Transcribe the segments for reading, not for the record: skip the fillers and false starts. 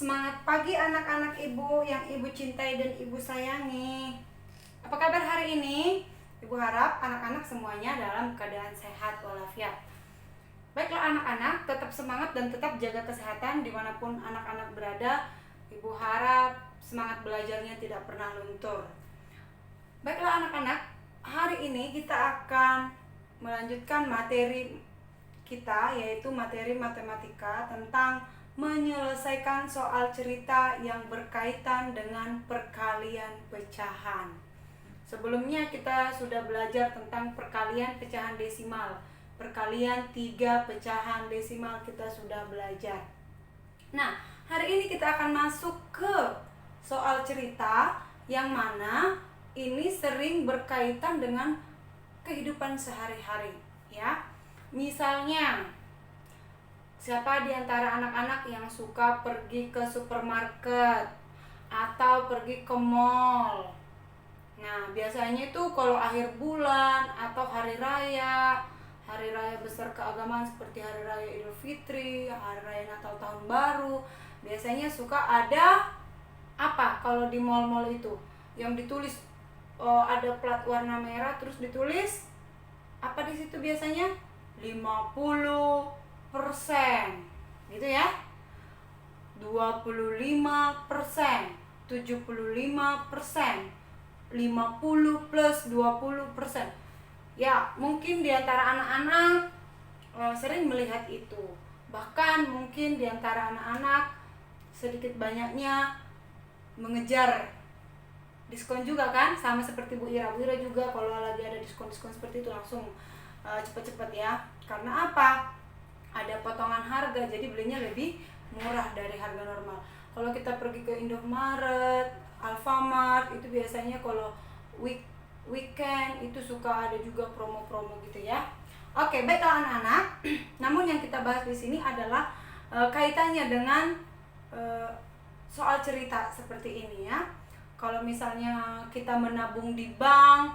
semangat pagi anak-anak ibu yang ibu cintai dan ibu sayangi. Apa kabar hari ini? Ibu harap anak-anak semuanya dalam keadaan sehat walafiat. Baiklah anak-anak, tetap semangat dan tetap jaga kesehatan dimanapun anak-anak berada. Ibu harap semangat belajarnya tidak pernah luntur. Baiklah anak-anak, hari ini kita akan melanjutkan materi kita, yaitu materi matematika tentang menyelesaikan soal cerita yang berkaitan dengan perkalian pecahan. Sebelumnya kita sudah belajar tentang perkalian pecahan desimal. Perkalian 3 pecahan desimal kita sudah belajar. Nah, hari ini kita akan masuk ke soal cerita yang mana ini sering berkaitan dengan kehidupan sehari-hari, ya. Misalnya, siapa di antara anak-anak yang suka pergi ke supermarket atau pergi ke mall? Nah, biasanya itu kalau akhir bulan atau hari raya besar keagamaan seperti hari raya Idul Fitri, hari raya Natal Tahun Baru, biasanya suka ada apa kalau di mall-mall itu? Yang ditulis ada plat warna merah terus ditulis apa di situ biasanya? 50%, gitu ya. 25%, 75%, 50 plus 20%. Ya, mungkin di antara anak-anak sering melihat itu. Bahkan mungkin di antara anak-anak sedikit banyaknya mengejar diskon juga kan, sama seperti Bu Ira. Bu Ira juga kalau lagi ada diskon-diskon seperti itu langsung cepet-cepet ya. Karena apa? Ada potongan harga, jadi belinya lebih murah dari harga normal. Kalau kita pergi ke Indomaret, Alfamart, itu biasanya kalau weekend itu suka ada juga promo-promo gitu ya. Oke, baiklah anak-anak. Namun yang kita bahas di sini adalah kaitannya dengan soal cerita seperti ini ya. Kalau misalnya kita menabung di bank,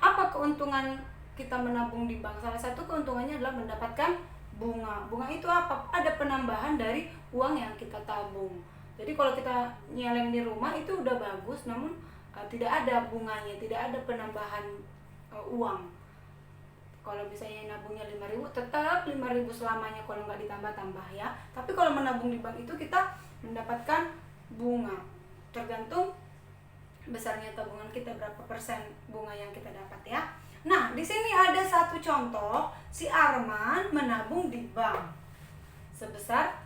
apa keuntungan kita menabung di bank? Salah satu keuntungannya adalah mendapatkan bunga. Bunga itu apa? Ada penambahan dari uang yang kita tabung. Jadi kalau kita nyeleng di rumah itu udah bagus, namun tidak ada bunganya, tidak ada penambahan uang. Kalau misalnya nabungnya 5.000, tetap 5.000 selamanya kalau nggak ditambah-tambah ya. Tapi kalau menabung di bank itu kita mendapatkan bunga. Tergantung besarnya tabungan kita, berapa persen bunga yang kita dapat ya. Nah, di sini ada satu contoh, si Arman menabung di bank sebesar,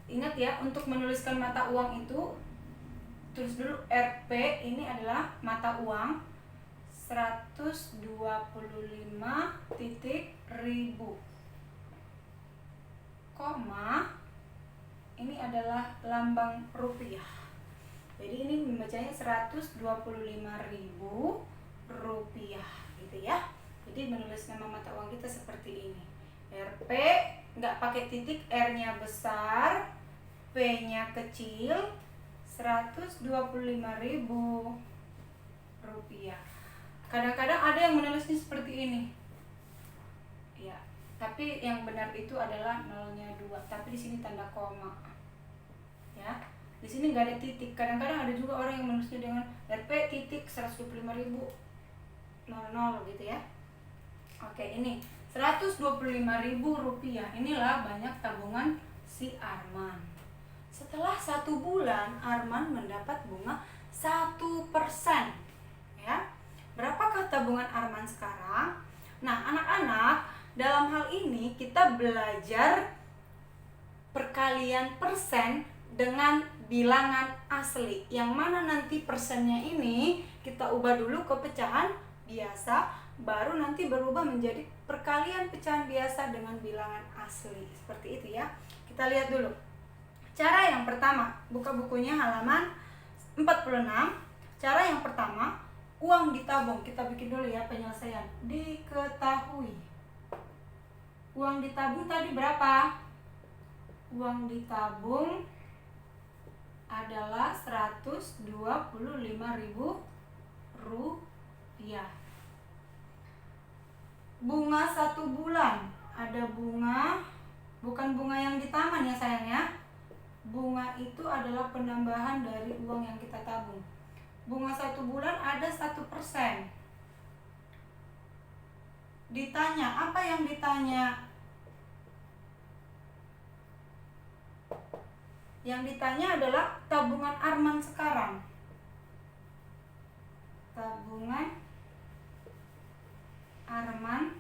ingat ya, untuk menuliskan mata uang itu tulis dulu Rp, ini adalah mata uang 125.000, koma, ini adalah lambang rupiah. Jadi ini membacanya 125.000 rupiah gitu ya. Jadi menulis nama mata uang kita seperti ini. Rp nggak pakai titik, R-nya besar, P-nya kecil, 125.000 rupiah. Kadang-kadang ada yang menulisnya seperti ini. Ya, tapi yang benar itu adalah nolnya 2, tapi di sini tanda koma. Ya. Di sini nggak ada titik. Kadang-kadang ada juga orang yang menulisnya dengan Rp titik 125.000 gitu ya. Oke, ini 125.000 rupiah. Inilah banyak tabungan si Arman. Setelah 1 bulan Arman mendapat bunga 1%. Ya. Berapakah tabungan Arman sekarang? Nah, anak-anak, dalam hal ini kita belajar perkalian persen dengan bilangan asli, yang mana nanti persennya ini kita ubah dulu ke pecahan biasa, baru nanti berubah menjadi perkalian pecahan biasa dengan bilangan asli, seperti itu ya. Kita lihat dulu cara yang pertama, buka bukunya halaman 46. Cara yang pertama, uang ditabung. Kita bikin dulu ya penyelesaian. Diketahui uang ditabung tadi berapa? Uang ditabung adalah 125.000 rupiah. Bunga 1 bulan, ada bunga, bukan bunga yang di taman ya sayang ya. Bunga itu adalah penambahan dari uang yang kita tabung. Bunga 1 bulan ada 1%. Ditanya, apa yang ditanya? Yang ditanya adalah tabungan Arman sekarang. Tabungan Arman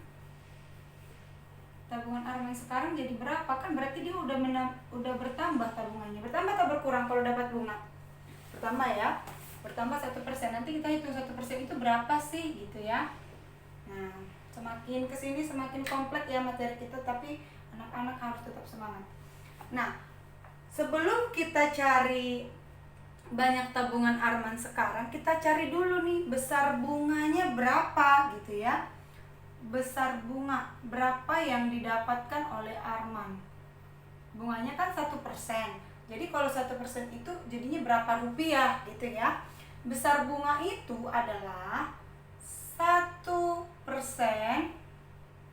sekarang jadi berapa? Kan berarti dia udah bertambah tabungannya. Bertambah atau berkurang kalau dapat bunga? Bertambah ya. Bertambah 1%. Nanti kita hitung 1% itu berapa sih gitu ya. Nah, semakin kesini semakin kompleks ya materi kita, tapi anak-anak harus tetap semangat. Nah, sebelum kita cari banyak tabungan Arman sekarang, kita cari dulu nih besar bunganya berapa gitu ya. Besar bunga berapa yang didapatkan oleh Arman? Bunganya kan 1%. Jadi kalau 1% itu jadinya berapa rupiah gitu ya. Besar bunga itu adalah 1%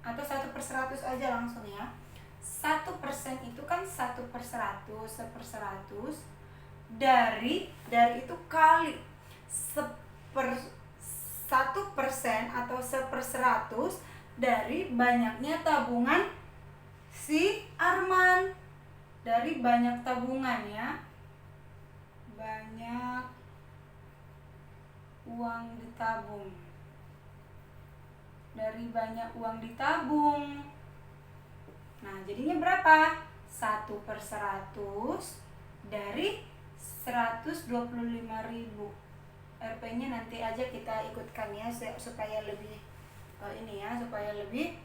atau 1/100 aja langsung ya. 1% itu kan 1/100, 1/100 dari itu kali 1% atau 1/100 dari banyaknya tabungan si Arman. Dari banyak tabungan ya, banyak uang ditabung. Dari banyak uang ditabung, nah jadinya berapa? 1/100 dari 125.000. RP-nya nanti aja kita ikutkan ya, supaya lebih supaya lebih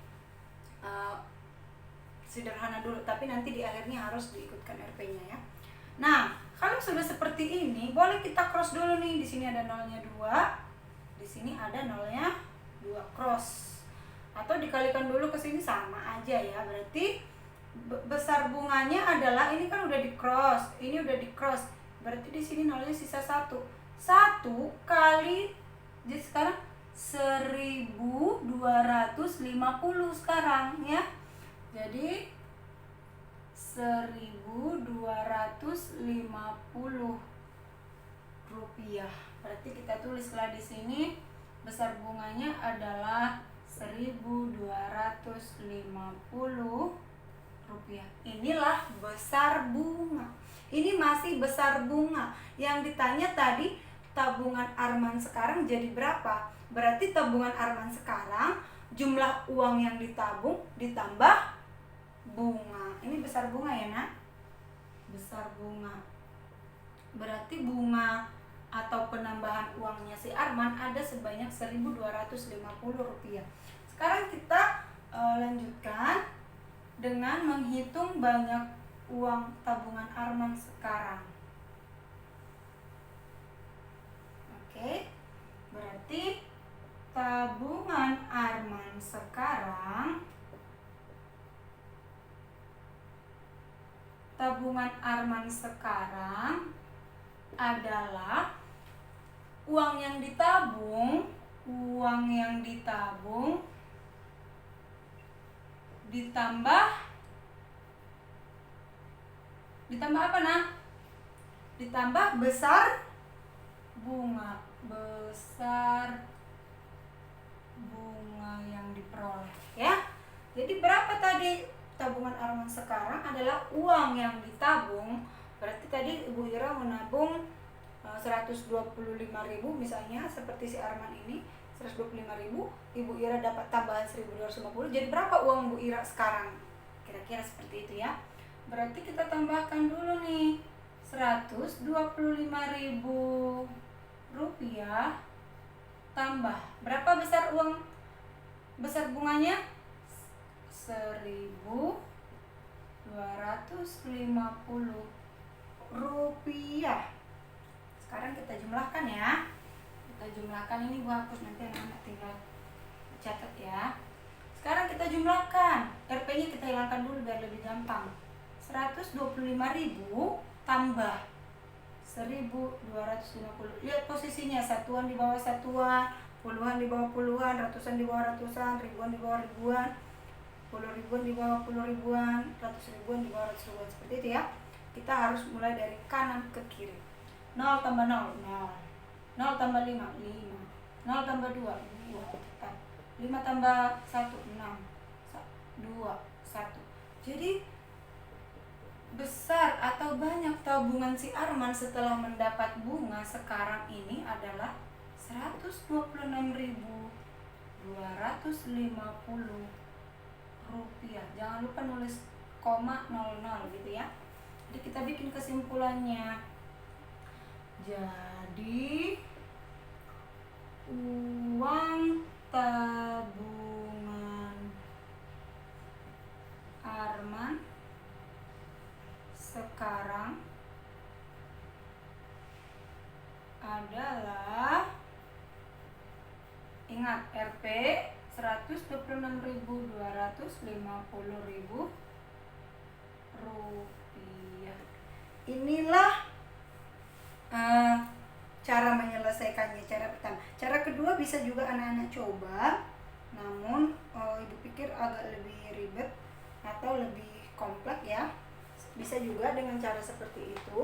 sederhana dulu, tapi nanti di akhirnya harus diikutkan RP-nya ya. Nah, kalau sudah seperti ini, boleh kita cross dulu nih. Di sini ada nolnya 2, di sini ada nolnya 2, cross. Atau dikalikan dulu ke sini sama aja ya. Berarti besar bunganya adalah, ini kan udah di cross, ini udah di cross. Berarti di sini nolnya sisa 1. 1 kali, jadi sekarang 1.250 sekarang ya. Jadi 1.250 rupiah. Berarti kita tulislah di sini besar bunganya adalah 1.250 rupiah. Inilah besar bunga. Ini masih besar bunga. Yang ditanya tadi tabungan Arman sekarang jadi berapa? Berarti tabungan Arman sekarang jumlah uang yang ditabung ditambah bunga. Ini besar bunga ya nak? Besar bunga. Berarti bunga atau penambahan uangnya si Arman ada sebanyak 1.250 rupiah. Sekarang kita lanjutkan dengan menghitung banyak uang tabungan Arman sekarang. Oke, berarti tabungan Arman sekarang adalah uang yang ditabung ditambah apa nak? Ditambah besar bunga yang diperoleh ya. Jadi berapa tadi tabungan Arman sekarang adalah uang yang ditabung. Berarti tadi Ibu Ira menabung 125.000 misalnya, seperti si Arman ini 125.000, Ibu Ira dapat tambahan 1.250. Jadi berapa uang Bu Ira sekarang? Kira-kira seperti itu ya. Berarti kita tambahkan dulu nih 125.000 rupiah tambah berapa besar bunganya? 1.250 rupiah. Sekarang kita jumlahkan ya. Kita jumlahkan, ini gua hapus, nanti anak-anak tinggal catat ya. Sekarang kita jumlahkan. RP-nya kita hilangkan dulu biar lebih gampang. 125.000 tambah 1.250. Lihat posisinya, satuan di bawah satuan, puluhan di bawah puluhan, ratusan di bawah ratusan, ribuan di bawah ribuan, puluh ribuan di bawah puluh ribuan, ratus ribuan di bawah ratus ribuan, seperti itu ya. kita harus mulai dari kanan ke kiri. 0 tambah 0, 0. 0 tambah 5, 5. 0 tambah 2, 2. 5 tambah 1, 6. 2, 1. Jadi besar atau banyak tabungan si Arman setelah mendapat bunga sekarang ini adalah 126.250 rupiah. Jangan lupa nulis koma 00 gitu ya. Jadi kita bikin kesimpulannya. Jadi uang tabungan Arman sekarang adalah, ingat, Rp 126.250 rupiah. Inilah cara menyelesaikannya, cara pertama. Cara kedua bisa juga anak-anak coba, namun ibu pikir agak lebih ribet atau lebih kompleks ya. Bisa juga dengan cara seperti itu,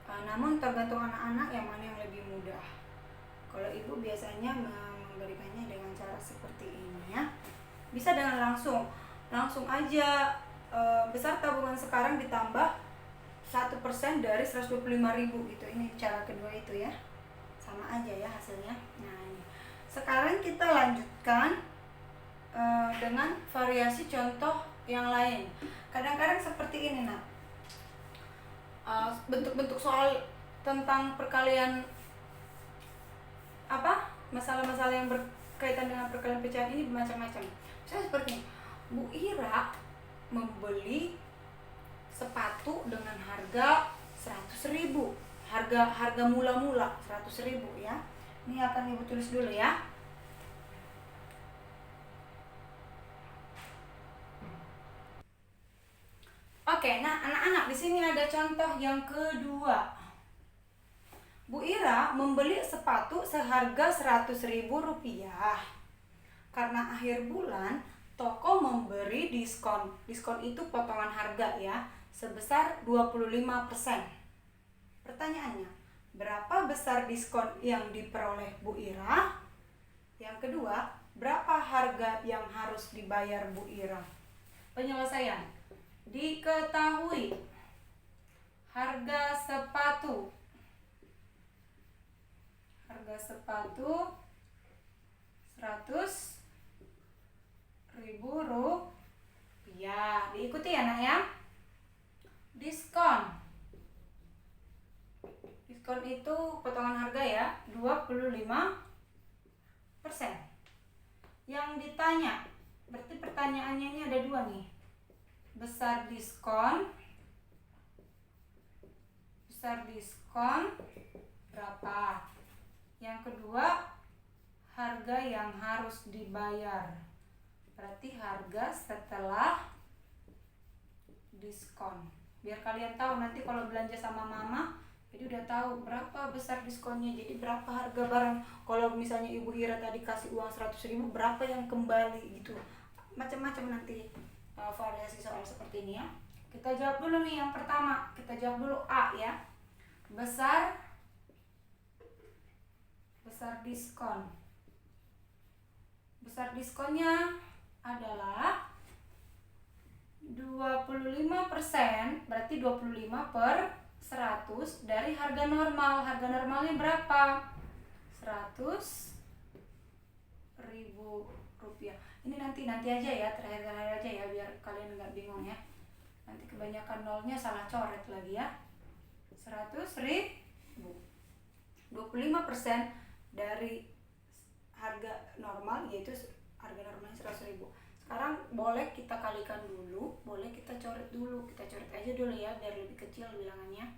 namun tergantung anak-anak yang mana yang lebih mudah. Kalau ibu biasanya memberikannya dengan cara seperti ini ya. Bisa dengan langsung aja, besar tabungan sekarang ditambah 1% dari 125.000 gitu. Ini cara kedua itu ya, sama aja ya hasilnya. Nah ini sekarang kita lanjutkan dengan variasi contoh yang lain. Kadang-kadang seperti ini nak, bentuk-bentuk soal tentang perkalian masalah-masalah yang berkaitan dengan perkalian pecahan ini bermacam-macam. Misalnya seperti ini, Bu Ira membeli sepatu dengan harga 100.000, harga mula-mula 100.000 ya. Ini akan ibu tulis dulu ya. Oke, nah anak-anak di sini ada contoh yang kedua. Bu Ira membeli sepatu seharga 100.000 rupiah. Karena akhir bulan toko memberi diskon. Diskon itu potongan harga ya, sebesar 25%. Pertanyaannya, berapa besar diskon yang diperoleh Bu Ira? Yang kedua, berapa harga yang harus dibayar Bu Ira? Penyelesaian. Diketahui harga sepatu 100.000 rupiah. Diikuti ya nak ya. Diskon itu potongan harga ya, 25%. Yang ditanya, berarti pertanyaannya ini ada dua nih. Besar diskon berapa? Yang kedua, harga yang harus dibayar. Berarti harga setelah diskon. Biar kalian tahu nanti kalau belanja sama mama, jadi udah tahu berapa besar diskonnya. Jadi berapa harga barang. Kalau misalnya Ibu Ira tadi kasih uang 100.000, berapa yang kembali gitu. Macam-macam nanti variasi soal seperti ini ya. Kita jawab dulu nih yang pertama. Kita jawab dulu A ya. Besar diskon. Besar diskonnya adalah 25%, berarti 25/100 dari harga normal. Harga normalnya berapa? 100.000 rupiah. Ini nanti aja ya, terakhir aja ya, biar kalian nggak bingung ya. Nanti kebanyakan nolnya salah coret lagi ya. 100.000. 25% dari harga normal, yaitu harga normalnya 100.000. Sekarang boleh kita kalikan dulu, boleh kita coret dulu. Kita coret aja dulu ya, biar lebih kecil bilangannya.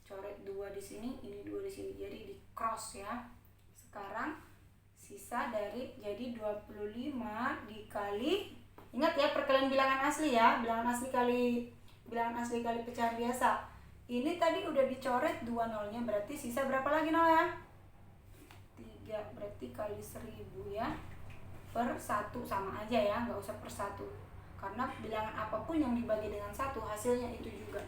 Coret 2 di sini, ini 2 di sini. Jadi di cross ya. Sekarang sisa dari, jadi 25 dikali, ingat ya perkalian bilangan asli ya, bilangan asli kali pecahan biasa. Ini tadi udah dicoret 2 nolnya, berarti sisa berapa lagi nol ya? 3, berarti kali 1.000 ya, per 1 sama aja ya, nggak usah per 1. karena bilangan apapun yang dibagi dengan 1 hasilnya itu juga.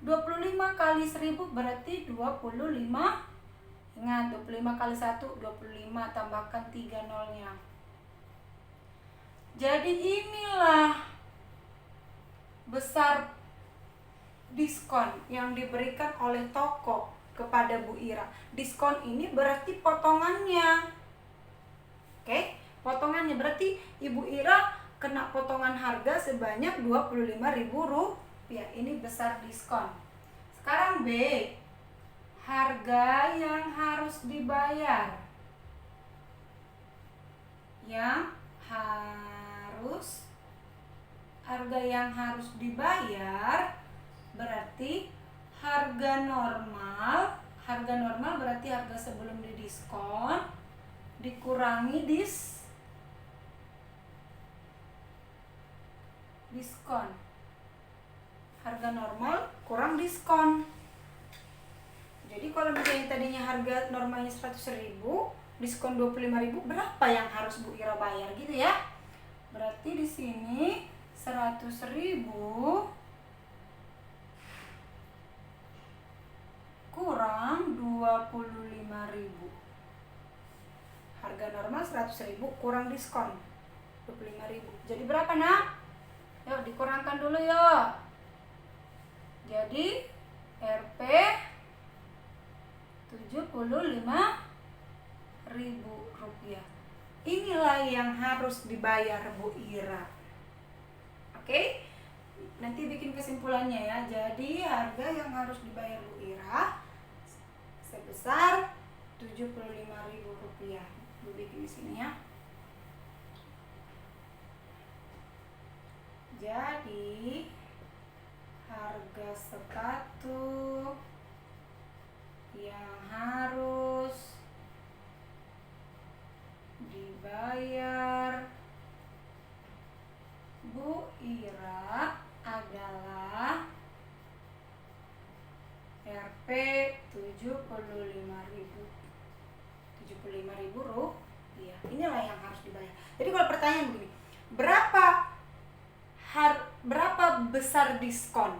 25 kali 1000 berarti 25. Ingat, 25 kali 1 25, tambahkan 3 nolnya. Jadi inilah besar diskon yang diberikan oleh toko kepada Bu Ira. Diskon ini berarti potongannya. Oke, potongannya berarti Ibu Ira kena potongan harga sebanyak Rp25.000. Ini besar diskon. Sekarang B, harga yang harus dibayar. Harga yang harus dibayar berarti harga normal berarti harga sebelum didiskon dikurangi diskon. Harga normal kurang diskon. Jadi kalau misalnya tadinya harga normalnya 100.000, diskon 25.000, berapa yang harus Bu Ira bayar gitu ya? Berarti di sini 100.000 kurang 25.000. Harga normal 100.000 kurang diskon 25.000. Jadi berapa, Nak? Yuk dikurangkan dulu yuk. Jadi Rp 75.000 rupiah. Inilah yang harus dibayar Bu Ira. Oke? Nanti bikin kesimpulannya ya. Jadi harga yang harus dibayar Bu Ira sebesar Rp75.000. Bu bikin di sini ya. Jadi harga sepatu yang harus dibayar Bu Ira adalah Rp 75.000 rupiah. Inilah yang harus dibayar. Jadi kalau pertanyaan begini, berapa besar diskon?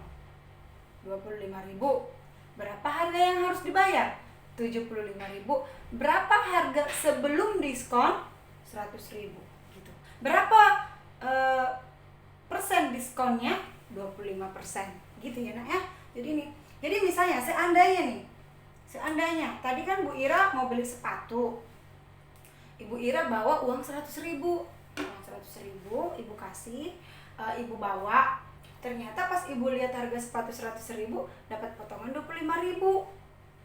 25.000. Berapa harga yang harus dibayar? 75.000. Berapa harga sebelum diskon? 100.000 gitu. Berapa persen diskonnya? 25% gitu ya, Nak ya. Jadi misalnya seandainya tadi kan Bu Ira mau beli sepatu. Ibu Ira bawa uang 100.000. Ibu kasih, Ibu bawa. Ternyata pas Ibu lihat harga sepatu 100.000 dapat potongan 25.000.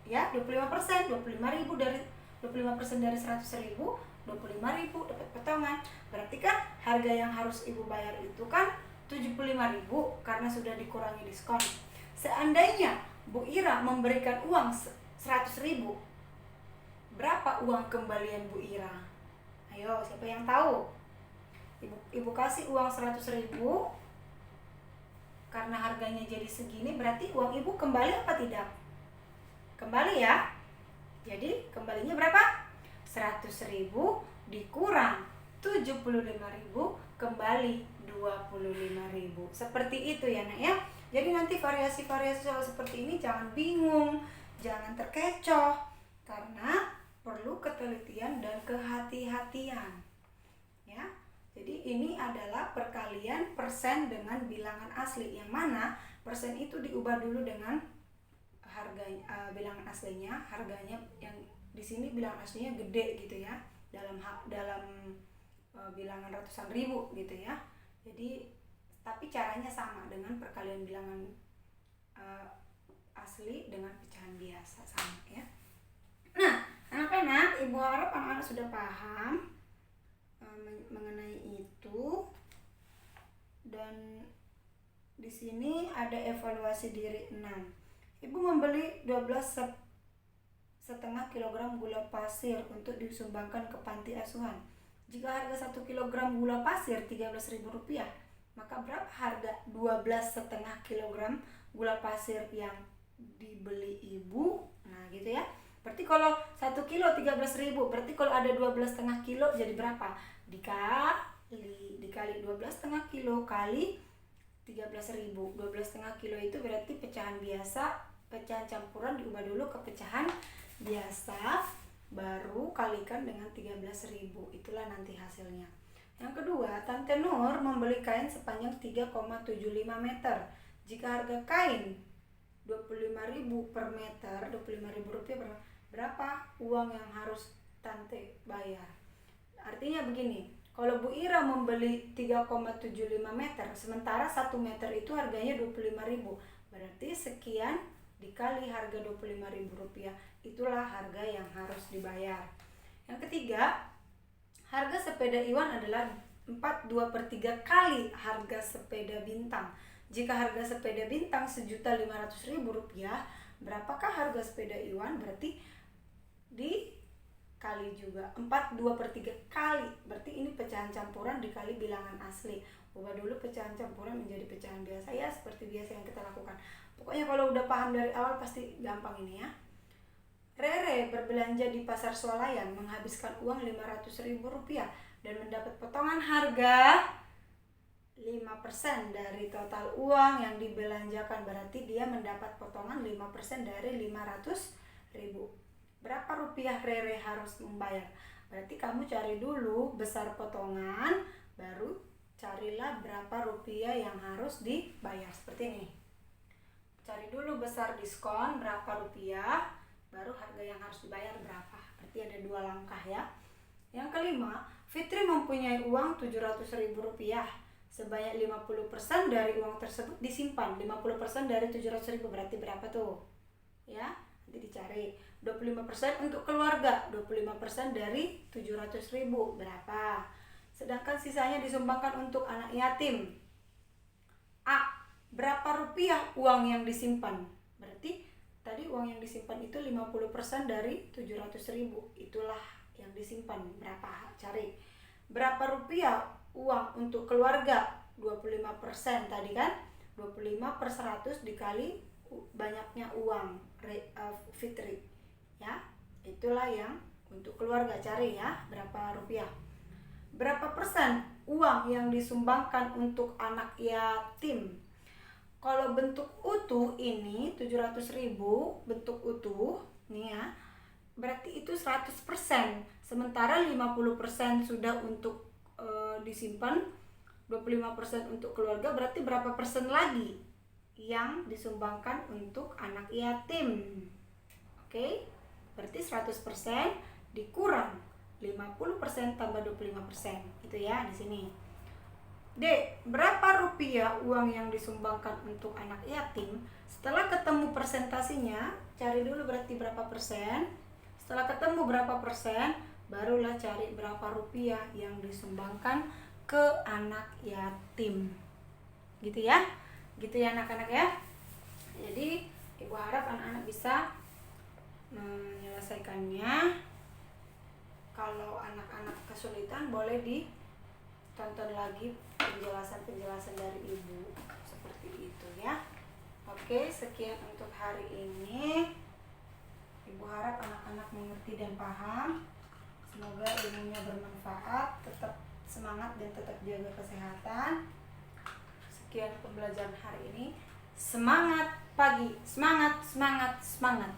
Ya, 25%, 25.000 dari 25% dari 100.000, 25.000 dapat potongan. Berarti kan harga yang harus Ibu bayar itu kan 75.000 karena sudah dikurangi diskon. Seandainya Bu Ira memberikan uang 100.000, berapa uang kembalian Bu Ira? Ayo, siapa yang tahu? Ibu kasih uang 100.000, karena harganya jadi segini, berarti uang Ibu kembali apa tidak? Kembali ya. Jadi kembalinya berapa? 100.000 dikurang 75.000 kembali 25.000. Seperti itu ya, Nak ya. Jadi nanti variasi-variasi soal seperti ini jangan bingung, jangan terkecoh, karena perlu ketelitian dan kehati-hatian. Ya. Jadi ini adalah perkalian persen dengan bilangan asli, yang mana persen itu diubah dulu dengan harga bilangan aslinya, harganya yang di sini bilangan aslinya gede gitu ya, dalam bilangan ratusan ribu gitu ya. Jadi tapi caranya sama dengan perkalian bilangan asli dengan pecahan biasa, sama ya. Nah, anak-anak, Ibu harap anak-anak sudah paham mengenai itu. Dan di sini ada evaluasi diri 6. Ibu membeli 12,5 kg gula pasir untuk disumbangkan ke panti asuhan. Jika harga 1 kg gula pasir Rp13.000, maka berapa harga 12,5 kg gula pasir yang dibeli Ibu? Nah, gitu ya. Berarti kalau 1 kilo 13.000, berarti kalau ada 12,5 kilo jadi berapa? dikali 12,5 kilo kali 13.000. 12,5 kilo itu berarti pecahan biasa, pecahan campuran diubah dulu ke pecahan biasa, baru kalikan dengan 13.000. Itulah nanti hasilnya. Yang kedua, Tante Nur membeli kain sepanjang 3,75 meter. Jika harga kain 25.000 per meter, 25.000 rupiah berapa uang yang harus Tante bayar? Artinya begini, kalau Bu Ira membeli 3,75 meter, sementara 1 meter itu harganya 25.000, berarti sekian dikali harga 25.000 rupiah, itulah harga yang harus dibayar. Yang ketiga, harga sepeda Iwan adalah 4/2/3 kali harga sepeda Bintang. Jika harga sepeda Bintang Rp1.500.000, berapakah harga sepeda Iwan? Berarti dikali juga 4/2/3 kali, berarti ini pecahan campuran dikali bilangan asli. Ubah dulu pecahan campuran menjadi pecahan biasa ya, seperti biasa yang kita lakukan. Pokoknya kalau udah paham dari awal pasti gampang ini ya. Rere berbelanja di pasar swalayan menghabiskan uang Rp500.000 dan mendapat potongan harga 5% dari total uang yang dibelanjakan, berarti dia mendapat potongan 5% dari 500.000. Berapa rupiah Rere harus membayar? Berarti kamu cari dulu besar potongan, baru carilah berapa rupiah yang harus dibayar. Seperti ini. Cari dulu besar diskon berapa rupiah, baru harga yang harus dibayar berapa. Berarti ada 2 langkah ya. Yang kelima, Fitri mempunyai uang Rp700.000. Sebanyak 50% dari uang tersebut disimpan. 50% dari 700.000 berarti berapa tuh? Ya, nanti dicari. 25% untuk keluarga, 25% dari 700.000 berapa? Sedangkan sisanya disumbangkan untuk anak yatim. A, berapa rupiah uang yang disimpan? Berarti tadi uang yang disimpan itu 50% dari 700.000. Itulah yang disimpan. Berapa? Cari. Berapa rupiah uang untuk keluarga? 25% tadi kan? 25/100 dikali banyaknya uang Fitri. Ya, itulah yang untuk keluarga. Cari ya, berapa rupiah. Berapa persen uang yang disumbangkan untuk anak yatim? Kalau bentuk utuh ini 700.000 bentuk utuh nih ya, berarti itu 100%. Sementara 50% sudah untuk disimpan, 25% untuk keluarga, berarti berapa persen lagi yang disumbangkan untuk anak yatim? Oke, berarti 100% dikurang 50% tambah 25%. Itu ya di sini. D, berapa rupiah uang yang disumbangkan untuk anak yatim? Setelah ketemu persentasinya, cari dulu berarti berapa persen. Setelah ketemu berapa persen, barulah cari berapa rupiah yang disumbangkan ke anak yatim. Gitu ya anak-anak ya. Jadi Ibu harap anak-anak bisa menyelesaikannya. Kalau anak-anak kesulitan boleh ditonton lagi penjelasan dari Ibu seperti itu ya. Oke, sekian untuk hari ini. Ibu harap anak-anak mengerti dan paham. Semoga ilmunya bermanfaat. Tetap semangat dan tetap jaga kesehatan. Sekian pembelajaran hari ini. Semangat pagi, semangat, semangat, semangat.